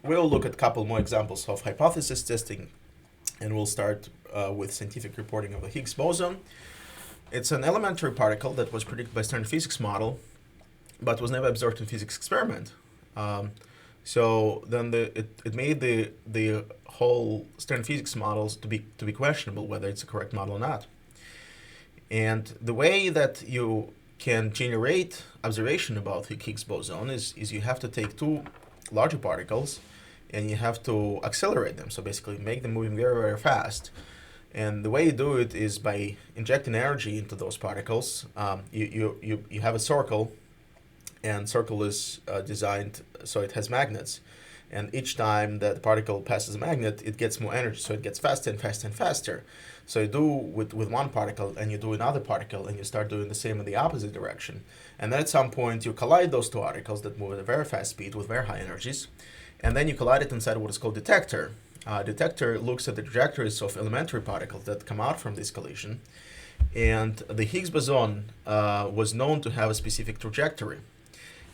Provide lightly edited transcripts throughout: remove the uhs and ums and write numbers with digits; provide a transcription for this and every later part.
we'll look at a couple more examples of hypothesis testing, and we'll start with scientific reporting of the Higgs boson. It's an elementary particle that was predicted by standard physics model, but was never observed in physics experiment. So then it made the whole standard physics models to be questionable whether it's a correct model or not. And the way that you can generate observation about the Higgs boson is you have to take two larger particles and you have to accelerate them. So basically make them moving very, very fast. And the way you do it is by injecting energy into those particles. You have a circle, and circle is designed so it has magnets. And each time that the particle passes a magnet, it gets more energy, so it gets faster and faster and faster. So you do with one particle, and you do another particle, and you start doing the same in the opposite direction. And then at some point, you collide those two particles that move at a very fast speed with very high energies, and then you collide it inside what is called detector. Detector looks at the trajectories of elementary particles that come out from this collision, and the Higgs boson was known to have a specific trajectory.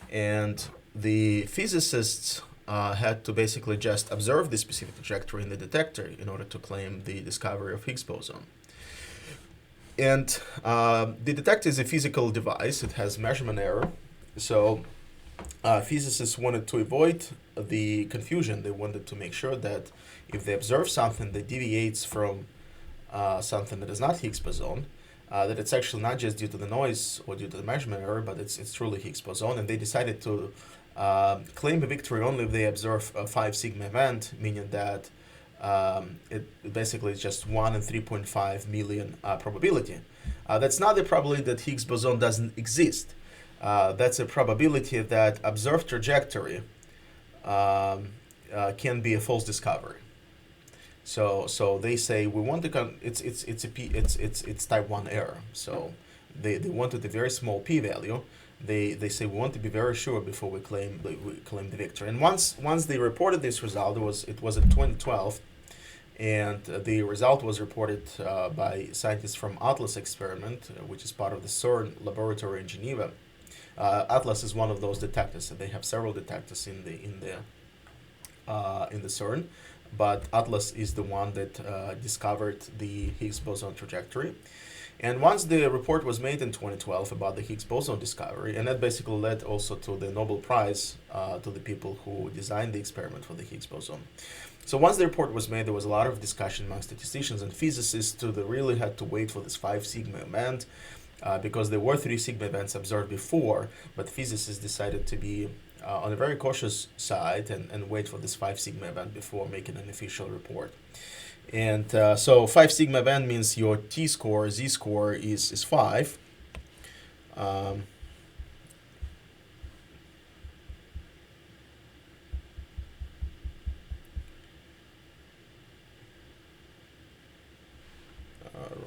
And the physicists had to basically just observe this specific trajectory in the detector in order to claim the discovery of Higgs boson. And the detector is a physical device. It has measurement error. So physicists wanted to avoid the confusion. They wanted to make sure that if they observe something that deviates from something that is not Higgs boson, that it's actually not just due to the noise or due to the measurement error, but it's truly Higgs boson. And they decided to claim a victory only if they observe a 5 sigma event, meaning that it basically is just 1 in 3.5 million probability. That's not the probability that Higgs boson doesn't exist. That's a probability that observed trajectory can be a false discovery. So they say we want to it's type 1 error. So they wanted a very small p-value. They say we want to be very sure before we claim the victory. And once they reported this result, it was in 2012, and the result was reported by scientists from Atlas experiment, which is part of the CERN laboratory in Geneva. Atlas is one of those detectors, and they have several detectors in the CERN, but Atlas is the one that discovered the Higgs boson trajectory. And once the report was made in 2012 about the Higgs boson discovery, and that basically led also to the Nobel Prize to the people who designed the experiment for the Higgs boson. So once the report was made, there was a lot of discussion among statisticians and physicists they really had to wait for this 5 sigma event because there were 3 sigma events observed before, but physicists decided to be on a very cautious side and wait for this 5 sigma event before making an official report. And so 5 sigma event means your t-score, z-score is 5. Wrong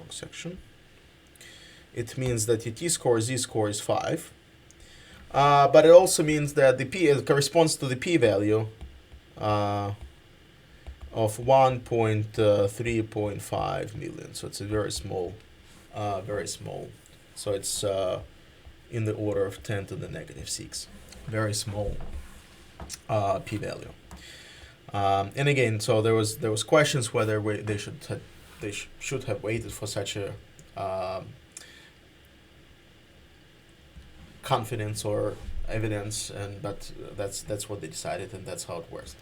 section. It means that your t-score, z-score is 5. But it also means that the p corresponds to the p-value of 1.3.5 million. So it's a very small. So it's in the order of 10 to the negative 6. Very small p-value. And again, so there was questions whether they should have waited for such a confidence or evidence, but that's what they decided, and that's how it works.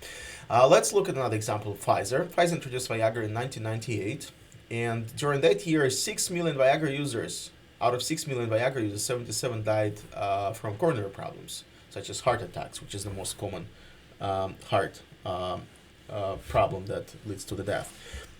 Let's look at another example of Pfizer. Pfizer introduced Viagra in 1998, and during that year, 6 million Viagra users, out of 6 million Viagra users, 77 died from coronary problems, such as heart attacks, which is the most common heart problem that leads to the death.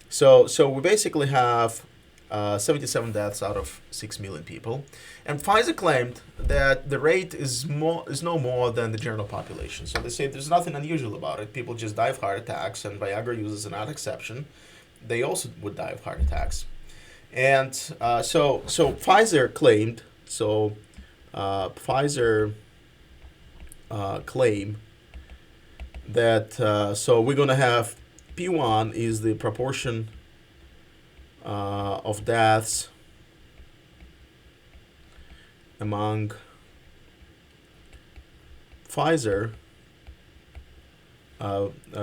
So we basically have 77 deaths out of 6 million people, and Pfizer claimed that the rate is no more than the general population. So they say there's nothing unusual about it. People just die of heart attacks, and Viagra users are not exception. They also would die of heart attacks, and so Pfizer claimed. So Pfizer claim that so we're gonna have P1 is the proportion of deaths among Pfizer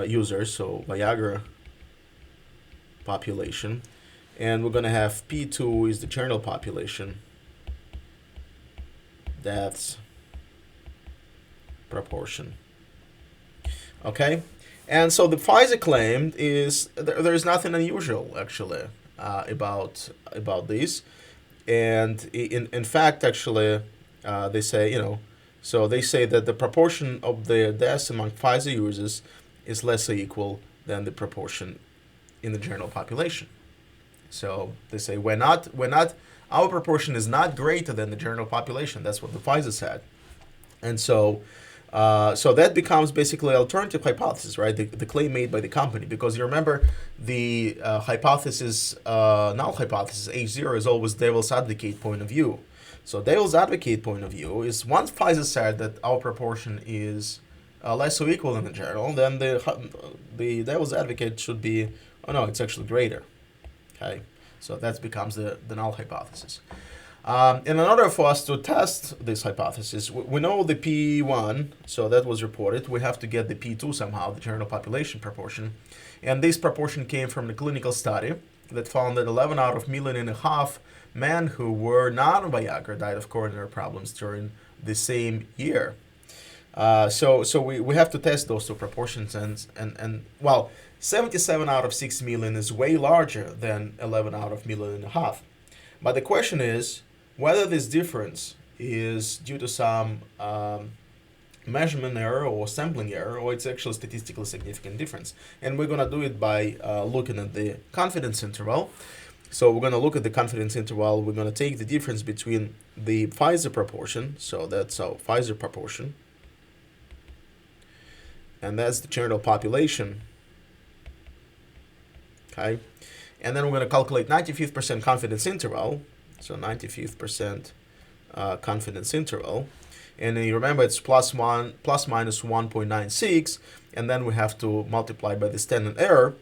users, so Viagra population, and we're going to have P2 is the general population, deaths proportion. Okay, and so the Pfizer claim is there's nothing unusual actually about this, and in fact actually they say, so they say that the proportion of the deaths among Pfizer users is less or equal than the proportion in the general population. So they say our proportion is not greater than the general population. That's what the Pfizer said, and so that becomes basically alternative hypothesis, right? The claim made by the company, because you remember the hypothesis, null hypothesis H0 is always devil's advocate point of view. So devil's advocate point of view is once Pfizer said that our proportion is less or equal than the general, then the devil's advocate should be, oh no, it's actually greater. Okay, so that becomes the null hypothesis. And in order for us to test this hypothesis, we know the P1, so that was reported. We have to get the P2 somehow, the general population proportion. And this proportion came from the clinical study that found that 11 out of 1.5 million men who were not on Viagra died of coronary problems during the same year. So we have to test those two proportions, and well, 77 out of 6 million is way larger than 11 out of 1.5 million. But the question is whether this difference is due to some measurement error or sampling error, or it's actually statistically significant difference. And we're going to do it by looking at the confidence interval. So we're going to look at the confidence interval. We're going to take the difference between the Pfizer proportion, so that's our Pfizer proportion, and that's the general population. Okay, and then we're going to calculate 95th% confidence interval. So 95th% confidence interval, and then you remember it's plus minus 1.96, and then we have to multiply by the standard error.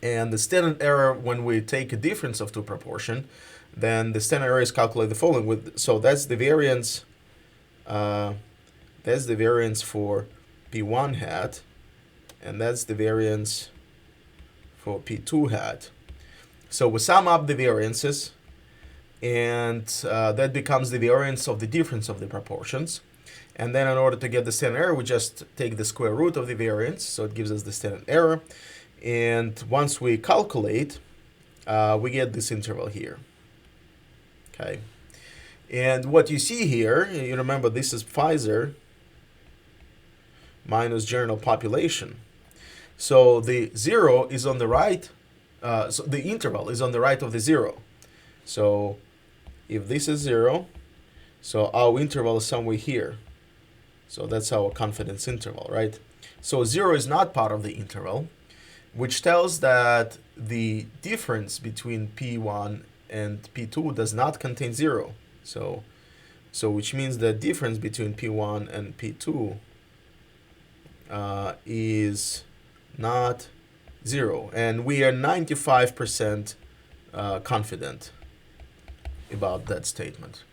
And the standard error, when we take a difference of two proportion, then the standard error is calculated the following. So that's the variance. That's the variance for P1 hat, and that's the variance for P2 hat. So we sum up the variances, and that becomes the variance of the difference of the proportions. And then in order to get the standard error, we just take the square root of the variance, so it gives us the standard error. And once we calculate, we get this interval here. Okay, and what you see here, you remember this is Pfizer minus general population. So the zero is on the right, so the interval is on the right of the zero. So if this is 0, so our interval is somewhere here. So that's our confidence interval, right? So 0 is not part of the interval, which tells that the difference between P1 and P2 does not contain 0. So which means the difference between P1 and P2 is not 0. And we are 95% confident about that statement.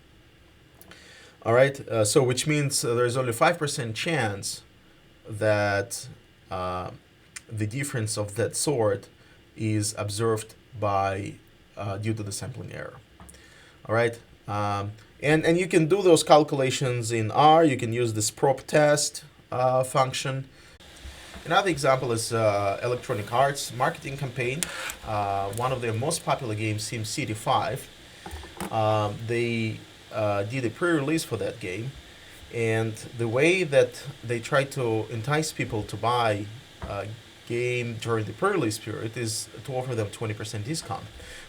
All right, so which means there's only 5% chance that the difference of that sort is observed by due to the sampling error. All right, and you can do those calculations in R. You can use this prop test function. Another example is Electronic Arts marketing campaign. One of their most popular games, SimCity 5. They did a pre-release for that game, and the way that they try to entice people to buy a game during the pre-release period is to offer them 20% discount.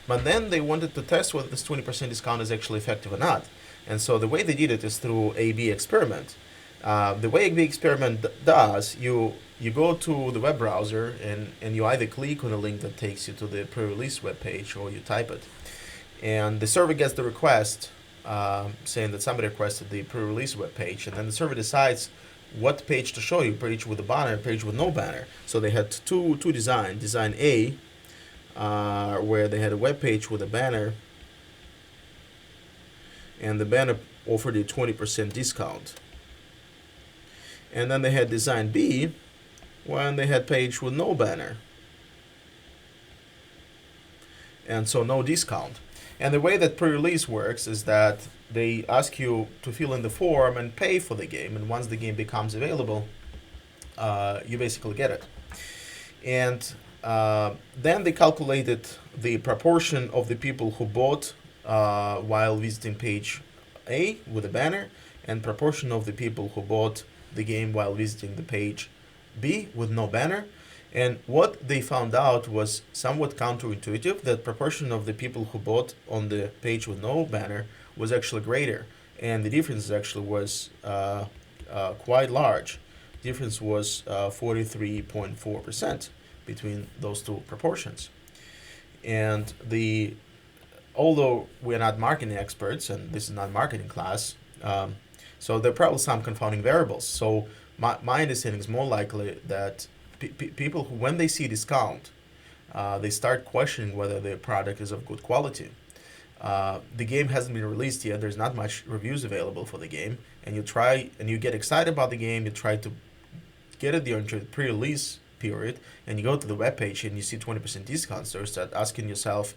But then they wanted to test whether this 20% discount is actually effective or not. And so the way they did it is through A/B experiment. The way A/B experiment does, you go to the web browser and you either click on a link that takes you to the pre-release web page, or you type it. And the server gets the request saying that somebody requested the pre-release web page, and then the server decides what page to show you, page with a banner, page with no banner. So they had two designs. Design A, where they had a web page with a banner, and the banner offered a 20% discount. And then they had design B, when they had page with no banner, and so no discount. And the way that pre-release works is that they ask you to fill in the form and pay for the game, and once the game becomes available, you basically get it. And then they calculated the proportion of the people who bought while visiting page A with a banner, and proportion of the people who bought the game while visiting the page B with no banner. And what they found out was somewhat counterintuitive, that proportion of the people who bought on the page with no banner was actually greater. And the difference actually was quite large. The difference was 43.4% between those two proportions. And although we're not marketing experts, and this is not marketing class, so there are probably some confounding variables. So my understanding is more likely that people who, when they see discount, they start questioning whether the product is of good quality. The game hasn't been released yet. There's not much reviews available for the game, and you get excited about the game. You try to get it during the pre-release period, and you go to the webpage and you see 20% discount. So you start asking yourself,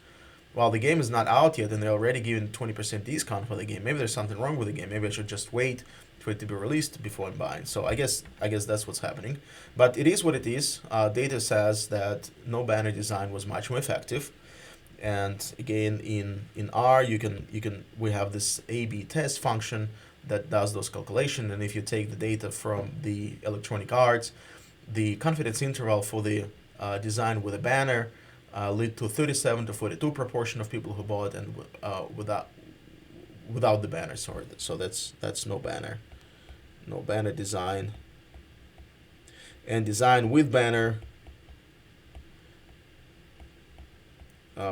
well, the game is not out yet, and they're already giving 20% discount for the game. Maybe there's something wrong with the game. Maybe I should just wait for it to be released before I'm buying. So I guess that's what's happening. But it is what it is. Data says that no banner design was much more effective. And again, in R, we have this A/B test function that does those calculations. And if you take the data from the Electronic Arts, the confidence interval for the design with a banner lead to 37 to 42 proportion of people who bought, and without the banner. Sorry, so that's no banner design, and design with banner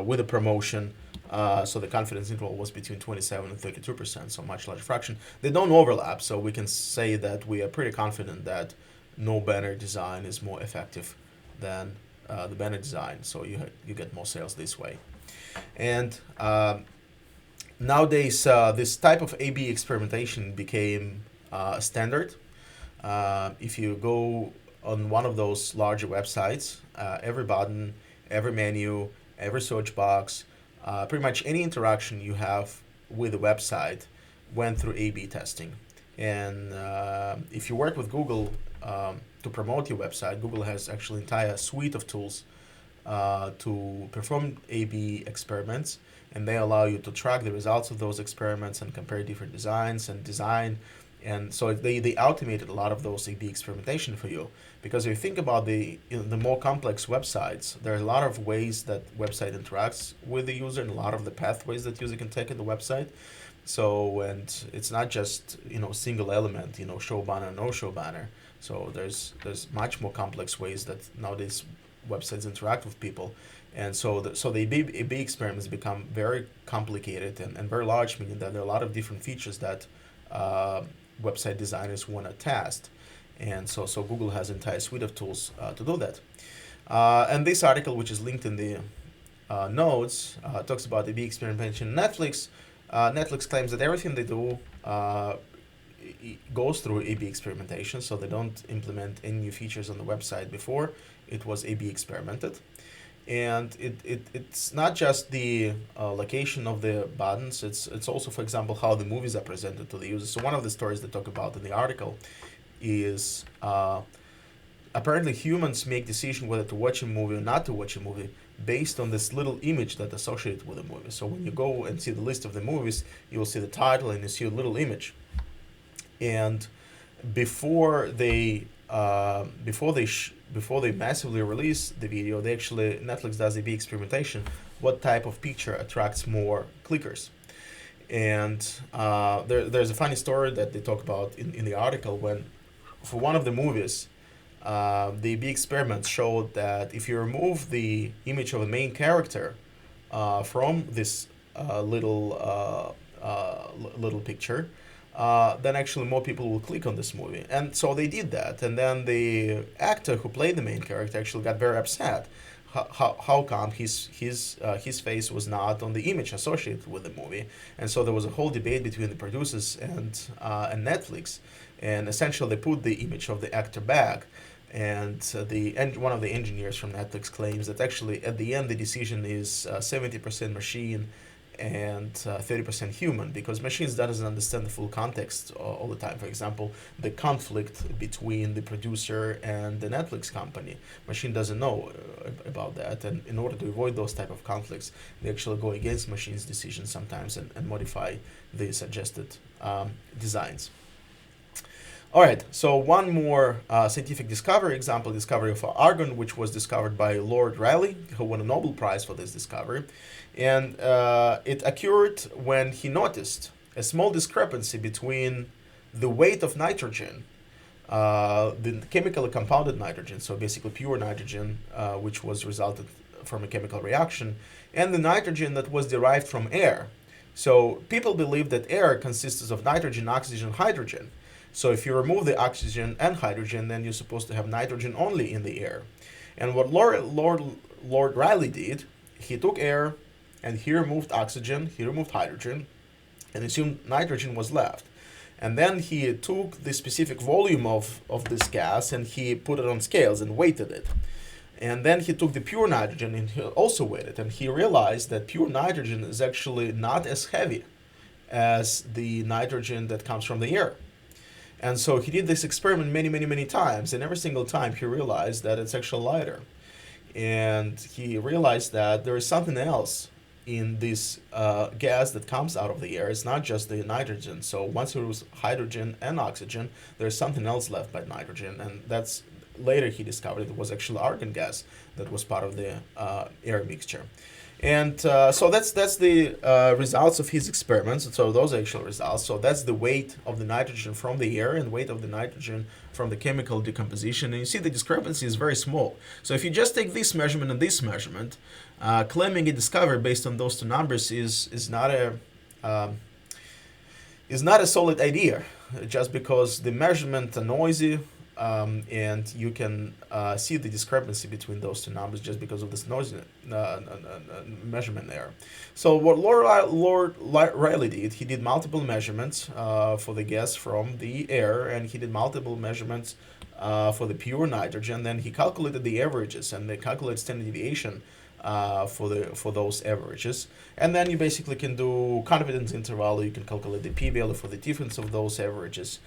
with a promotion. So the confidence interval was between 27 and 32%, so much larger fraction. They don't overlap, so we can say that we are pretty confident that no banner design is more effective than the banner design. So you get more sales this way. And nowadays, this type of A/B experimentation became standard. If you go on one of those larger websites, every button, every menu, every search box, pretty much any interaction you have with the website went through A/B testing. And if you work with Google to promote your website, Google has actually an entire suite of tools to perform A/B experiments, and they allow you to track the results of those experiments and compare different designs and design. And so they automated a lot of those A/B experimentation for you. Because if you think about the more complex websites, there are a lot of ways that website interacts with the user, and a lot of the pathways that user can take in the website. So, and it's not just single element, show banner, no show banner. So there's much more complex ways that nowadays websites interact with people. And so the A/B experiments become very complicated and very large, meaning that there are a lot of different features that website designers want to test. And so Google has an entire suite of tools to do that. And this article, which is linked in the notes, talks about A/B experimentation in Netflix. Netflix claims that everything they do goes through A/B experimentation, so they don't implement any new features on the website before it was A/B experimented. And it's not just the location of the buttons, it's also, for example, how the movies are presented to the user. So one of the stories they talk about in the article is apparently humans make decision whether to watch a movie or not to watch a movie based on this little image that associated with the movie. So when you go and see the list of the movies, you will see the title and you see a little image. And before they massively release the video, Netflix does A/B experimentation. What type of picture attracts more clickers? And there's a funny story that they talk about in the article when, for one of the movies, the A/B experiments showed that if you remove the image of the main character from this little picture, then actually more people will click on this movie. And so they did that. And then the actor who played the main character actually got very upset. How come his face was not on the image associated with the movie? And so there was a whole debate between the producers and Netflix. And essentially they put the image of the actor back. And one of the engineers from Netflix claims that actually at the end the decision is 70% machine and 30% human, because machines doesn't understand the full context all the time. For example, the conflict between the producer and the Netflix company, machine doesn't know about that, and in order to avoid those type of conflicts, they actually go against machine's decisions sometimes and modify the suggested designs. All right, so one more scientific discovery of argon, which was discovered by Lord Rayleigh, who won a Nobel Prize for this discovery. And it occurred when he noticed a small discrepancy between the weight of nitrogen, the chemically compounded nitrogen, so basically pure nitrogen, which was resulted from a chemical reaction, and the nitrogen that was derived from air. So people believe that air consists of nitrogen, oxygen, hydrogen. So if you remove the oxygen and hydrogen, then you're supposed to have nitrogen only in the air. And what Lord Rayleigh did, he took air and he removed oxygen, he removed hydrogen, and assumed nitrogen was left. And then he took the specific volume of this gas and he put it on scales and weighted it. And then he took the pure nitrogen and he also weighed it. And he realized that pure nitrogen is actually not as heavy as the nitrogen that comes from the air. And so he did this experiment many times, and every single time he realized that it's actually lighter. And he realized that there is something else in this gas that comes out of the air. It's not just the nitrogen. So once it was hydrogen and oxygen, there's something else left by nitrogen, and that's later he discovered it was actually argon gas that was part of the air mixture. And so that's the results of his experiments. So those are actual results. So that's the weight of the nitrogen from the air and weight of the nitrogen from the chemical decomposition. And you see the discrepancy is very small. So if you just take this measurement and this measurement, claiming a discovery based on those two numbers is not a solid idea, just because the measurements are noisy. And you can see the discrepancy between those two numbers just because of this noisy measurement error. So what Lord Rayleigh did, he did multiple measurements for the gas from the air, and he did multiple measurements for the pure nitrogen. Then he calculated the averages, and they calculate standard deviation for those averages. And then you basically can do confidence interval. You can calculate the p-value for the difference of those averages.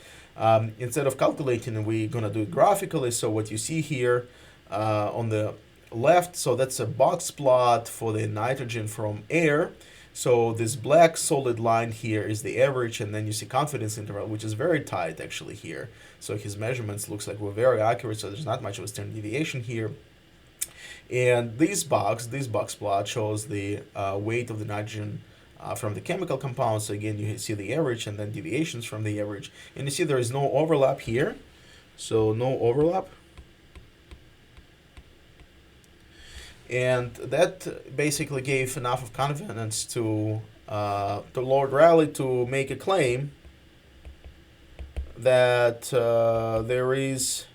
Instead of calculating, we're going to do it graphically. So what you see here on the left, so that's a box plot for the nitrogen from air. So this black solid line here is the average, and then you see confidence interval, which is very tight actually here. So his measurements looks like were very accurate, so there's not much of a standard deviation here. And this box plot shows the weight of the nitrogen from the chemical compounds. So again, you see the average and then deviations from the average. And you see there is no overlap here. So no overlap. And that basically gave enough of confidence to Lord Rayleigh to make a claim that there is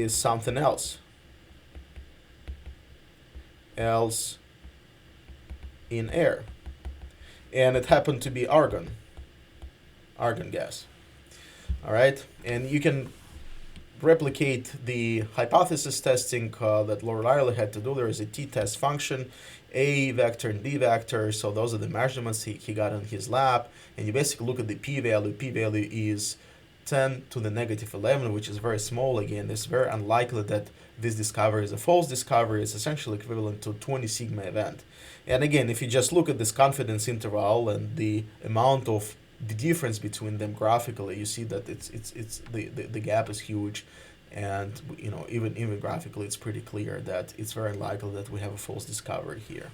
something else in air, and it happened to be argon gas. All right, and you can replicate the hypothesis testing that Lord Rayleigh had to do. There is a t-test function, a vector and b vector. So those are the measurements he got in his lab, and you basically look at the p-value. P-value is 10 to the negative 11, which is very small. Again, it's very unlikely that this discovery is a false discovery. It's essentially equivalent to 20 sigma event. And again, if you just look at this confidence interval and the amount of the difference between them graphically, you see that the gap is huge, and even graphically, it's pretty clear that it's very likely that we have a false discovery here.